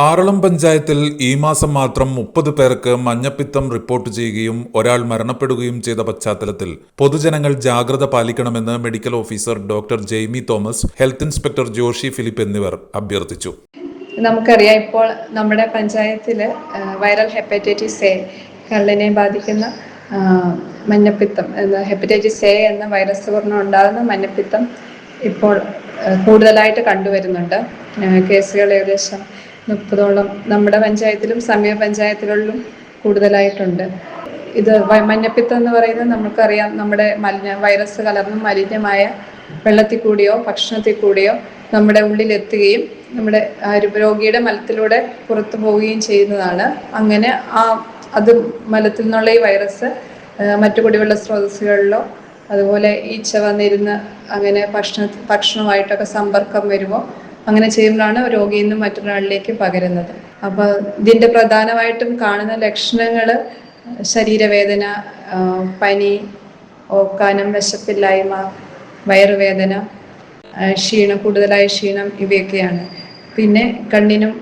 ആറളം പഞ്ചായത്തിൽ ഈ മാസം മാത്രം 30 പേർക്ക് മഞ്ഞപ്പിത്തം റിപ്പോർട്ട് ചെയ്യുകയും ഒരാൾ മരണപ്പെടുകയും ചെയ്ത പശ്ചാത്തലത്തിൽ പൊതുജനങ്ങൾ ജാഗ്രത പാലിക്കണമെന്ന് medical officer doctor Jaimy Thomas, health inspector Joshy Philip എന്നിവർ അഭ്യർത്ഥിച്ചു. നമുക്കറിയാം, ഇപ്പോൾ നമ്മുടെ പഞ്ചായത്തിൽ വൈറൽ ഹെപ്പറ്റൈറ്റിസ് എ കള്ളിനെ ബാധിക്കുന്ന മഞ്ഞപ്പിത്തം ഹെപ്പറ്റൈറ്റിസ് എ എന്ന വൈറസ് കാരണം ഉണ്ടാകുന്ന മഞ്ഞപ്പിത്തം ഇപ്പോൾ കൂടുതലായിട്ട് കണ്ടുവരുന്നുണ്ട്. കേസുകൾ ഏകദേശം 30ഓളം നമ്മുടെ പഞ്ചായത്തിലും സമീപ പഞ്ചായത്തുകളിലും കൂടുതലായിട്ടുണ്ട്. ഇത് മഞ്ഞപ്പിത്തം എന്ന് പറയുന്നത് നമുക്കറിയാം, നമ്മുടെ വൈറസ് കലർന്ന മലിനമായ വെള്ളത്തിൽ കൂടിയോ ഭക്ഷണത്തിൽ കൂടിയോ നമ്മുടെ ഉള്ളിലെത്തുകയും നമ്മുടെ രോഗിയുടെ മലത്തിലൂടെ പുറത്തു പോവുകയും ചെയ്യുന്നതാണ്. അങ്ങനെ അത് മലത്തിൽ നിന്നുള്ള ഈ വൈറസ് മറ്റു കുടിവെള്ള സ്രോതസ്സുകളിലോ അതുപോലെ ഈച്ച വന്നിരുന്ന് അങ്ങനെ ഭക്ഷണമായിട്ടൊക്കെ സമ്പർക്കം വരുമോ അങ്ങനെ ചെയ്യുമ്പോഴാണ് രോഗിയിൽ നിന്നും മറ്റൊരാളിലേക്ക് പകരുന്നത്. അപ്പോൾ ഇതിൻ്റെ പ്രധാനമായിട്ടും കാണുന്ന ലക്ഷണങ്ങൾ ശരീരവേദന, പനി, ഓക്കാനം, വിശപ്പില്ലായ്മ, വയറുവേദന, കൂടുതലായ ക്ഷീണം ഇവയൊക്കെയാണ്. പിന്നെ കണ്ണിനും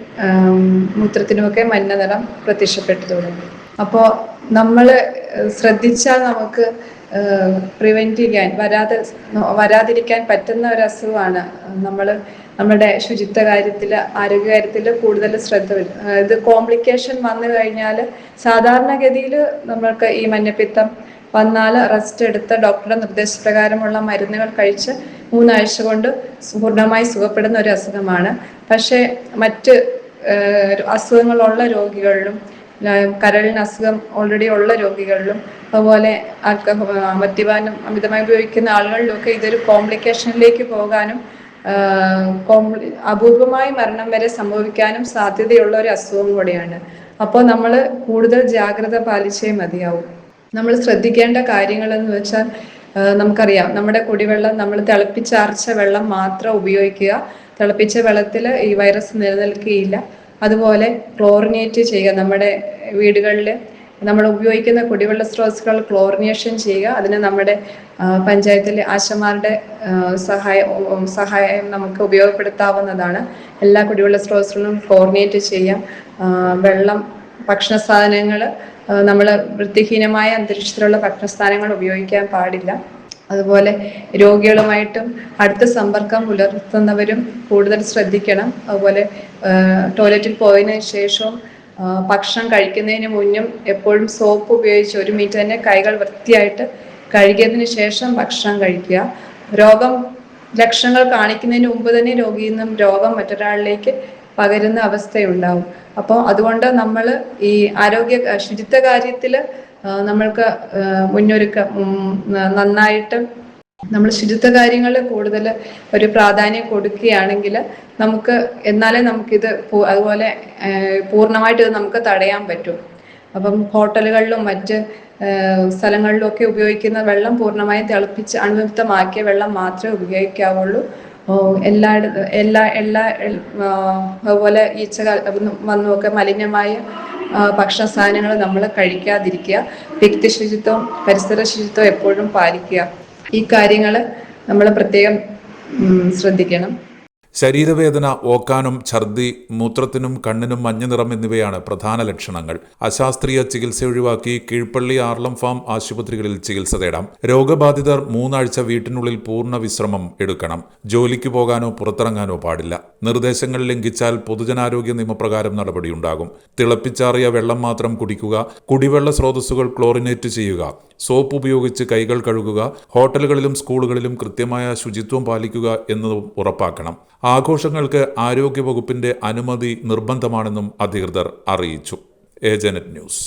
മൂത്രത്തിനുമൊക്കെ മഞ്ഞ നിറം പ്രത്യക്ഷപ്പെട്ടു തുടങ്ങും. അപ്പോൾ നമ്മൾ ശ്രദ്ധിച്ചാൽ നമുക്ക് പ്രിവെൻറ്റ് ചെയ്യാൻ വരാതിരിക്കാൻ പറ്റുന്ന ഒരു അസുഖമാണ്. നമ്മുടെ ശുചിത്വ കാര്യത്തിൽ, ആരോഗ്യകാര്യത്തിൽ കൂടുതൽ ശ്രദ്ധ വരും. ഇത് കോംപ്ലിക്കേഷൻ വന്നു കഴിഞ്ഞാൽ സാധാരണഗതിയിൽ നമ്മൾക്ക് ഈ മഞ്ഞപ്പിത്തം വന്നാൽ റെസ്റ്റ് എടുത്ത് ഡോക്ടറുടെ നിർദ്ദേശപ്രകാരമുള്ള മരുന്നുകൾ കഴിച്ച് 3 ആഴ്ച കൊണ്ട് പൂർണ്ണമായി സുഖപ്പെടുന്ന ഒരു അസുഖമാണ്. പക്ഷേ മറ്റ് അസുഖങ്ങളുള്ള രോഗികളിലും, കരളിന് അസുഖം ഓൾറെഡി ഉള്ള രോഗികളിലും, അതുപോലെ മദ്യപാനം അമിതമായി ഉപയോഗിക്കുന്ന ആളുകളിലൊക്കെ ഇതൊരു കോംപ്ലിക്കേഷനിലേക്ക് പോകാനും അപൂർവമായി മരണം വരെ സംഭവിക്കാനും സാധ്യതയുള്ള ഒരു അസുഖം കൂടിയാണ്. അപ്പോൾ നമ്മൾ കൂടുതൽ ജാഗ്രത പാലിച്ചേ മതിയാവും. നമ്മൾ ശ്രദ്ധിക്കേണ്ട കാര്യങ്ങളെന്ന് വെച്ചാൽ, നമുക്കറിയാം, നമ്മുടെ കുടിവെള്ളം നമ്മൾ തിളപ്പിച്ചാർച്ച വെള്ളം മാത്രം ഉപയോഗിക്കുക. തിളപ്പിച്ച വെള്ളത്തിൽ ഈ വൈറസ് നിലനിൽക്കുകയില്ല. അതുപോലെ ക്ലോറിനേറ്റ് ചെയ്യുക. നമ്മുടെ വീടുകളിൽ നമ്മൾ ഉപയോഗിക്കുന്ന കുടിവെള്ള സ്രോതസ്സുകൾ ക്ലോറിനേഷൻ ചെയ്യുക. അതിന് നമ്മുടെ പഞ്ചായത്തിലെ ആശമാരുടെ സഹായം നമുക്ക് ഉപയോഗപ്പെടുത്താവുന്നതാണ്. എല്ലാ കുടിവെള്ള സ്രോതസ്സുകളും ക്ലോറിനേറ്റ് ചെയ്യാം. വെള്ളം, ഭക്ഷണ സാധനങ്ങൾ നമ്മൾ വൃത്തിഹീനമായ അന്തരീക്ഷത്തിലുള്ള ഭക്ഷണ സാധനങ്ങൾ ഉപയോഗിക്കാൻ പാടില്ല. അതുപോലെ രോഗികളുമായിട്ടും അടുത്ത സമ്പർക്കം പുലർത്തുന്നവരും കൂടുതൽ ശ്രദ്ധിക്കണം. അതുപോലെ ടോയ്ലറ്റിൽ പോയതിനു ശേഷവും ഭക്ഷണം കഴിക്കുന്നതിന് മുന്നും എപ്പോഴും സോപ്പ് ഉപയോഗിച്ച് 1 മിനിറ്റ് തന്നെ കൈകൾ വൃത്തിയായിട്ട് കഴുകിയതിന് ശേഷം ഭക്ഷണം കഴിക്കുക. ലക്ഷണങ്ങൾ കാണിക്കുന്നതിന് മുമ്പ് തന്നെ രോഗിയിൽ നിന്നും രോഗം മറ്റൊരാളിലേക്ക് പകരുന്ന അവസ്ഥയുണ്ടാവും. അപ്പോൾ അതുകൊണ്ട് നമ്മൾ ഈ ശുചിത്വ കാര്യത്തിൽ നമ്മൾക്ക് നന്നായിട്ട് നമ്മൾ ശുചിത്വ കാര്യങ്ങളിൽ കൂടുതൽ ഒരു പ്രാധാന്യം കൊടുക്കുകയാണെങ്കിൽ എന്നാലേ നമുക്കിത് അതുപോലെ പൂർണ്ണമായിട്ട് ഇത് നമുക്ക് തടയാൻ പറ്റും. അപ്പം ഹോട്ടലുകളിലും മറ്റ് സ്ഥലങ്ങളിലും ഒക്കെ ഉപയോഗിക്കുന്ന വെള്ളം പൂർണ്ണമായും തിളപ്പിച്ച് അണുവിമുക്തമാക്കിയ വെള്ളം മാത്രമേ ഉപയോഗിക്കാവുള്ളൂ. അതുപോലെ ഈച്ച വന്നുമൊക്കെ മലിനമായ ഭക്ഷണ സാധനങ്ങൾ നമ്മൾ കഴിക്കാതിരിക്കുക. വ്യക്തി ശുചിത്വം, പരിസര ശുചിത്വം എപ്പോഴും പാലിക്കുക. ഈ കാര്യങ്ങൾ നമ്മൾ പ്രത്യേകം ശ്രദ്ധിക്കണം. ശരീരവേദന, ഓക്കാനം, ഛർദി, മൂത്രത്തിനും കണ്ണിനും മഞ്ഞനിറം എന്നിവയാണ് പ്രധാന ലക്ഷണങ്ങൾ. അശാസ്ത്രീയ ചികിത്സ ഒഴിവാക്കി കീഴ്പള്ളി, ആറളം ഫാം ആശുപത്രികളിൽ ചികിത്സ തേടാം. രോഗബാധിതർ 3 ആഴ്ച വീട്ടിനുള്ളിൽ പൂർണ്ണ വിശ്രമം എടുക്കണം. ജോലിക്ക് പോകാനോ പുറത്തിറങ്ങാനോ പാടില്ല. നിർദ്ദേശങ്ങൾ ലംഘിച്ചാൽ പൊതുജനാരോഗ്യ നിയമപ്രകാരം നടപടിയുണ്ടാകും. തിളപ്പിച്ചാറിയ വെള്ളം മാത്രം കുടിക്കുക. കുടിവെള്ള സ്രോതസ്സുകൾ ക്ലോറിനേറ്റ് ചെയ്യുക. സോപ്പ് ഉപയോഗിച്ച് കൈകൾ കഴുകുക. ഹോട്ടലുകളിലും സ്കൂളുകളിലും കൃത്യമായ ശുചിത്വം പാലിക്കുക എന്നതും ഉറപ്പാക്കണം. ആഘോഷങ്ങൾക്ക് ആരോഗ്യവകുപ്പിന്റെ അനുമതി നിർബന്ധമാണെന്നും അധികൃതർ അറിയിച്ചു. Agent news.